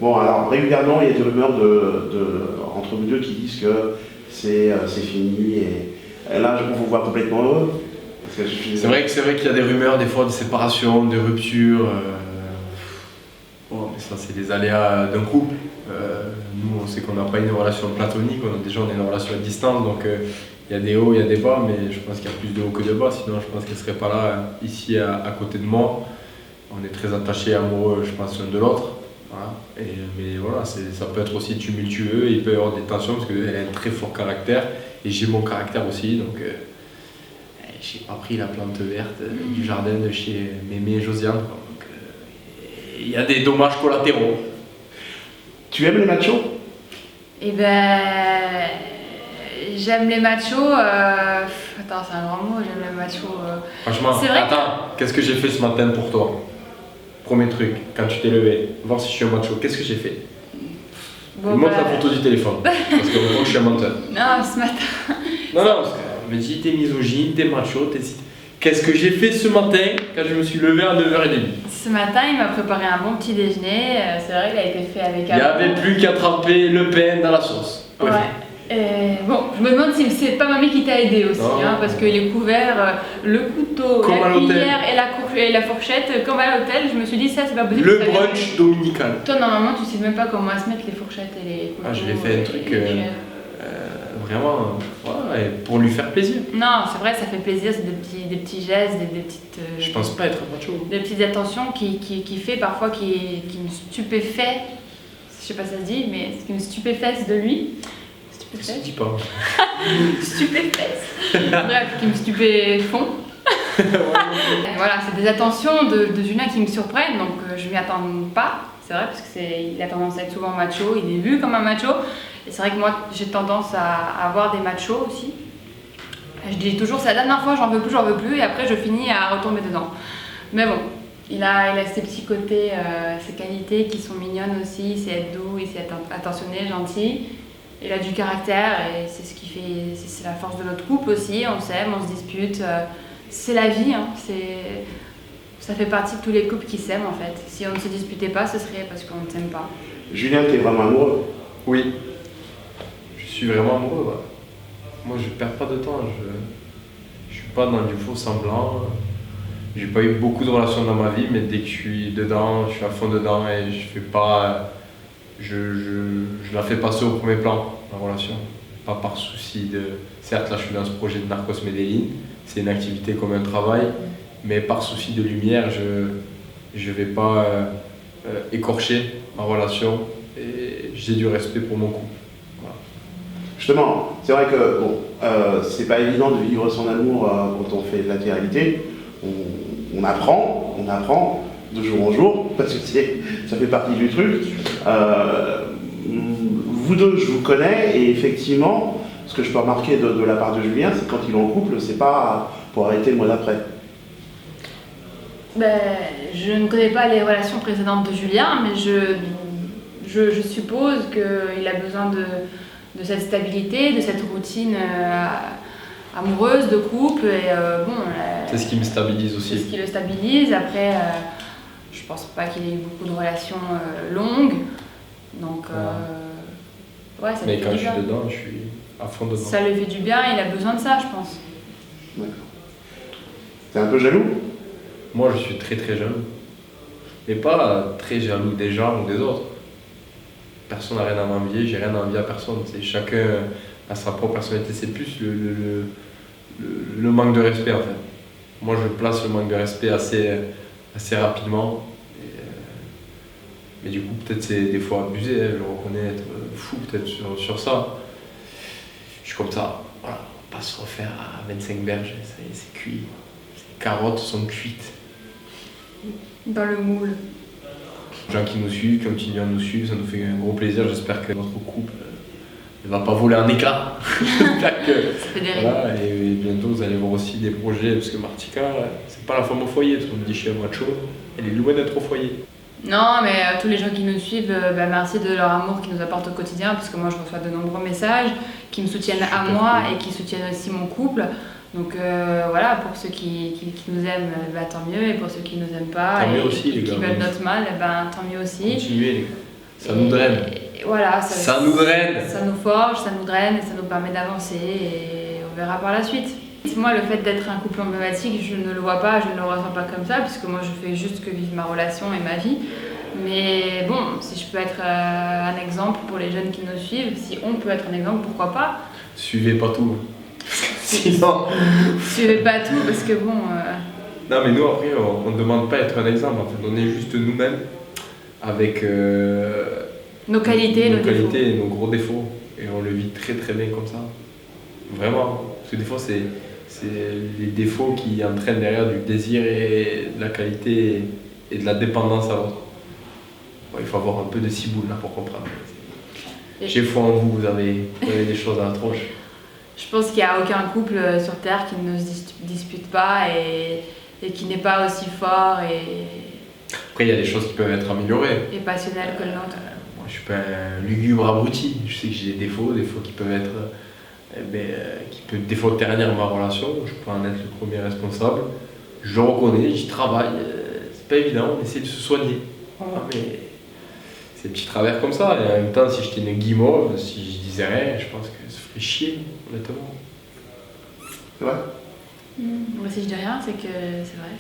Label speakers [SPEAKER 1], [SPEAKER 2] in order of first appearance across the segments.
[SPEAKER 1] Bon, alors régulièrement, il y a des rumeurs entre vous deux qui disent que c'est fini et là, on vous voit complètement heureux.
[SPEAKER 2] C'est vrai qu'il y a des rumeurs des fois de séparation, de rupture. Bon, mais ça, c'est les aléas d'un couple. Nous, on sait qu'on n'a pas une relation platonique, on a une relation à distance, donc il y a des hauts, il y a des bas, mais je pense qu'il y a plus de hauts que de bas, sinon je pense qu'elle ne serait pas là, ici, à côté de moi. On est très attachés, amoureux, je pense, l'un de l'autre. Voilà. Mais voilà, ça peut être aussi tumultueux, il peut y avoir des tensions, parce qu'elle a un très fort caractère, et j'ai mon caractère aussi, donc j'ai pas pris la plante verte du jardin de chez Mémé et Josiane. Donc il y a des dommages collatéraux.
[SPEAKER 1] Tu aimes les machos?
[SPEAKER 3] Eh ben, j'aime les machos. Attends, c'est un grand mot, j'aime les machos.
[SPEAKER 2] Franchement, attends, qu'est-ce que j'ai fait ce matin pour toi? Premier truc, quand tu t'es levé, voir si je suis un macho, qu'est-ce que j'ai fait?
[SPEAKER 3] Bon,
[SPEAKER 2] montre la photo du téléphone, parce que vraiment je suis un menteur.
[SPEAKER 3] Non, ce matin.
[SPEAKER 2] Non, parce qu'on me dit t'es misogyne, t'es macho, t'es... Qu'est-ce que j'ai fait ce matin quand je me suis levé à 9h30?
[SPEAKER 3] Ce matin, il m'a préparé un bon petit déjeuner. C'est vrai qu'il a été fait avec
[SPEAKER 2] Il n'y avait plus qu'à tremper le pain dans la sauce.
[SPEAKER 3] Ouais. Bon, je me demande si c'est pas mamie qui t'a aidé aussi, parce que les couverts, le couteau,
[SPEAKER 2] comme
[SPEAKER 3] la cuillère et la fourchette, comme à l'hôtel, je me suis dit ça c'est pas possible.
[SPEAKER 2] Le brunch dominical.
[SPEAKER 3] Toi normalement tu sais même pas comment se mettre les fourchettes et les couteaux.
[SPEAKER 2] Je l'ai fait un truc vraiment et pour lui faire plaisir.
[SPEAKER 3] Non, c'est vrai, ça fait plaisir, c'est des petits gestes, des petites.
[SPEAKER 2] Je pense pas être macho.
[SPEAKER 3] Des petites attentions qui fait parfois qui me stupéfait. Je sais pas si ça se dit, mais ce qui me stupéfait de lui.
[SPEAKER 2] Ça se dit pas.
[SPEAKER 3] Stupéfesse. Bref, qui me stupéfont. Voilà, c'est des attentions de Julien qui me surprennent, donc je m'y attends pas. C'est vrai, parce qu'il a tendance à être souvent macho, il est vu comme un macho. Et c'est vrai que moi, j'ai tendance à avoir des machos aussi. Je dis toujours, c'est la dernière fois, j'en veux plus, et après je finis à retomber dedans. Mais bon, il a ses petits côtés, ses qualités qui sont mignonnes aussi, c'est être doux, c'est être attentionné, gentil. Il a du caractère et c'est ce qui fait, c'est la force de notre couple aussi, on s'aime, on se dispute, c'est la vie, ça fait partie de tous les couples qui s'aiment en fait. Si on ne se disputait pas, ce serait parce qu'on ne s'aime pas.
[SPEAKER 1] Julien, t'es vraiment amoureux?
[SPEAKER 2] Oui, je suis vraiment amoureux. Ouais. Moi je perds pas de temps, je suis pas dans du faux semblant. J'ai pas eu beaucoup de relations dans ma vie, mais dès que je suis dedans, je suis à fond dedans et je fais pas... Je la fais passer au premier plan, la relation. Pas par souci de... Certes, là, je suis dans ce projet de Narcos Medellín, c'est une activité comme un travail, mais par souci de lumière, je vais pas écorcher ma relation et j'ai du respect pour mon couple. Voilà.
[SPEAKER 1] Justement, c'est vrai que bon, c'est pas évident de vivre son amour quand on fait de la télé-réalité. On apprend de jour en jour, parce que ça fait partie du truc. Vous deux, je vous connais, et effectivement, ce que je peux remarquer de la part de Julien, c'est que quand il est en couple, c'est pas pour arrêter le mois d'après.
[SPEAKER 3] Je ne connais pas les relations précédentes de Julien, mais je suppose qu'il a besoin de cette stabilité, de cette routine amoureuse, de couple, et
[SPEAKER 2] c'est ce qui me stabilise aussi.
[SPEAKER 3] C'est ce qui le stabilise. Après, je pense pas qu'il ait eu beaucoup de relations longues, donc ouais, ça
[SPEAKER 2] mais
[SPEAKER 3] lui fait
[SPEAKER 2] quand
[SPEAKER 3] du
[SPEAKER 2] je
[SPEAKER 3] bien.
[SPEAKER 2] suis dedans, je suis à fond dedans.
[SPEAKER 3] Ça lui fait du bien, il a besoin de ça, je pense.
[SPEAKER 1] D'accord. T'es un peu jaloux?
[SPEAKER 2] Moi, je suis très très jaloux. Mais pas très jaloux des gens ou des autres. Personne n'a rien à m'envier, j'ai rien à envier à personne. C'est chacun a sa propre personnalité. C'est plus le manque de respect en fait. Moi, je place le manque de respect assez rapidement. Mais du coup, peut-être c'est des fois abusé, je reconnais être fou peut-être sur ça. Je suis comme ça, voilà, on va pas se refaire à 25 berges, ça y est, c'est cuit. Les carottes sont cuites.
[SPEAKER 3] Dans le moule.
[SPEAKER 2] Les gens qui nous suivent, qui continuent à nous suivre, ça nous fait un gros plaisir. J'espère que notre couple ne va pas voler en éclats. J'espère que...
[SPEAKER 3] Ça fait des rires.
[SPEAKER 2] Voilà, et bientôt vous allez voir aussi des projets, parce que Martika, c'est pas la femme au foyer, tout le monde dit chez un macho, elle est loin d'être au foyer.
[SPEAKER 3] Non, mais tous les gens qui nous suivent, merci de leur amour qu'ils nous apportent au quotidien, parce que moi je reçois de nombreux messages qui me soutiennent à moi et qui soutiennent aussi mon couple. Donc voilà, pour ceux qui nous aiment, tant mieux, et pour ceux qui nous aiment pas
[SPEAKER 2] tant mieux
[SPEAKER 3] et
[SPEAKER 2] aussi, les
[SPEAKER 3] qui
[SPEAKER 2] gars,
[SPEAKER 3] veulent notre mal, tant mieux aussi.
[SPEAKER 2] Continuez les gars. Ça nous draine.
[SPEAKER 3] Et voilà,
[SPEAKER 2] Ça nous draine.
[SPEAKER 3] Ça nous forge, ça nous draine et ça nous permet d'avancer et on verra par la suite. Moi, le fait d'être un couple emblématique, je ne le vois pas, je ne le ressens pas comme ça, puisque moi je fais juste que vivre ma relation et ma vie. Mais bon, si je peux être un exemple pour les jeunes qui nous suivent, si on peut être un exemple, pourquoi pas?
[SPEAKER 2] Suivez pas tout. Sinon.
[SPEAKER 3] Suivez pas tout, parce que bon.
[SPEAKER 2] Non, mais nous après, on ne demande pas être un exemple, en fait. On est juste nous-mêmes avec
[SPEAKER 3] nos qualités, nos défauts.
[SPEAKER 2] et nos gros défauts. Et on le vit très très bien comme ça. Vraiment. Parce que des fois, c'est les défauts qui entraînent derrière du désir et de la qualité et de la dépendance à l'autre. Bon, il faut avoir un peu de ciboule là pour comprendre. J'ai foi en vous, vous avez des choses à la tronche.
[SPEAKER 3] Je pense qu'il n'y a aucun couple sur Terre qui ne se dispute pas et qui n'est pas aussi fort
[SPEAKER 2] Après, il y a des choses qui peuvent être améliorées.
[SPEAKER 3] et passionnel que le nôtre.
[SPEAKER 2] Moi, je suis pas un lugubre abruti. Je sais que j'ai des défauts qui peuvent être. Qui peut des fois ternir ma relation. Je peux en être le premier responsable. Je le reconnais, j'y travaille. C'est pas évident, on essaie de se soigner. Voilà, mais c'est des petits travers comme ça. Et en même temps, si j'étais une guimauve, si je disais rien, je pense que ça ferait chier, honnêtement.
[SPEAKER 1] C'est vrai?
[SPEAKER 3] Moi, si je dis rien, c'est que c'est vrai.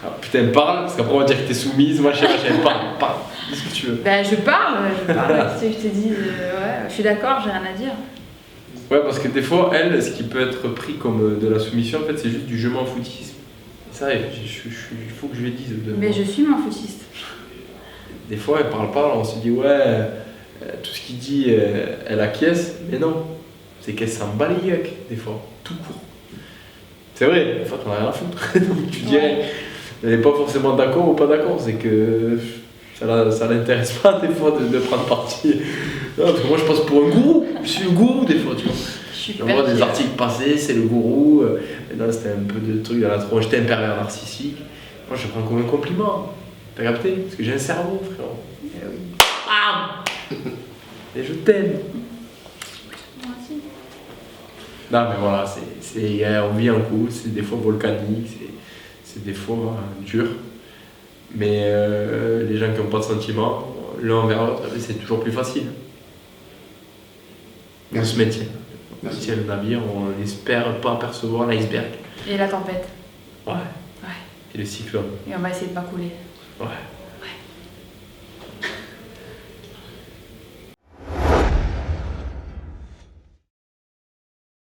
[SPEAKER 2] Ah, putain, parle, parce qu'après on va dire que t'es soumise. Moi, je sais pas, parle. Dis ce que tu veux.
[SPEAKER 3] Ben, je parle. Tu sais, je t'ai dit, ouais, je suis d'accord, j'ai rien à dire.
[SPEAKER 2] Ouais, parce que des fois, elle, ce qui peut être pris comme de la soumission, en fait, c'est juste du je m'en foutisme. Et ça, il faut que je le dise.
[SPEAKER 3] Mais je suis m'en foutiste.
[SPEAKER 2] Des fois, elle parle pas, on se dit, ouais, tout ce qu'il dit, elle acquiesce, mais non. C'est qu'elle s'en bat les yeux, des fois, tout court. C'est vrai, en fait, on a rien à foutre. Donc, tu dirais, elle n'est pas forcément d'accord ou pas d'accord, c'est que ça l'intéresse pas, des fois, de prendre parti. Non, parce que moi, je passe pour un gourou. Je suis le gourou, des fois, tu vois. Je vois des articles passés, c'est le gourou. Et là, c'était un peu de trucs dans la tronche, j'étais un pervers narcissique. Moi, je prends comme un compliment. T'as capté? Parce que j'ai un cerveau, frérot.
[SPEAKER 3] Eh oui.
[SPEAKER 2] Bam! Et je t'aime.
[SPEAKER 3] Moi aussi.
[SPEAKER 2] Non, mais voilà, on vit un coup, c'est des fois volcanique, c'est des fois dur. Mais les gens qui n'ont pas de sentiments, l'un envers l'autre, c'est toujours plus facile. On se maintient. On tient le navire, on n'espère pas apercevoir l'iceberg.
[SPEAKER 3] Et la tempête.
[SPEAKER 2] Ouais.
[SPEAKER 3] Ouais.
[SPEAKER 2] Et le cyclone.
[SPEAKER 3] Et on va essayer de pas couler.
[SPEAKER 2] Ouais.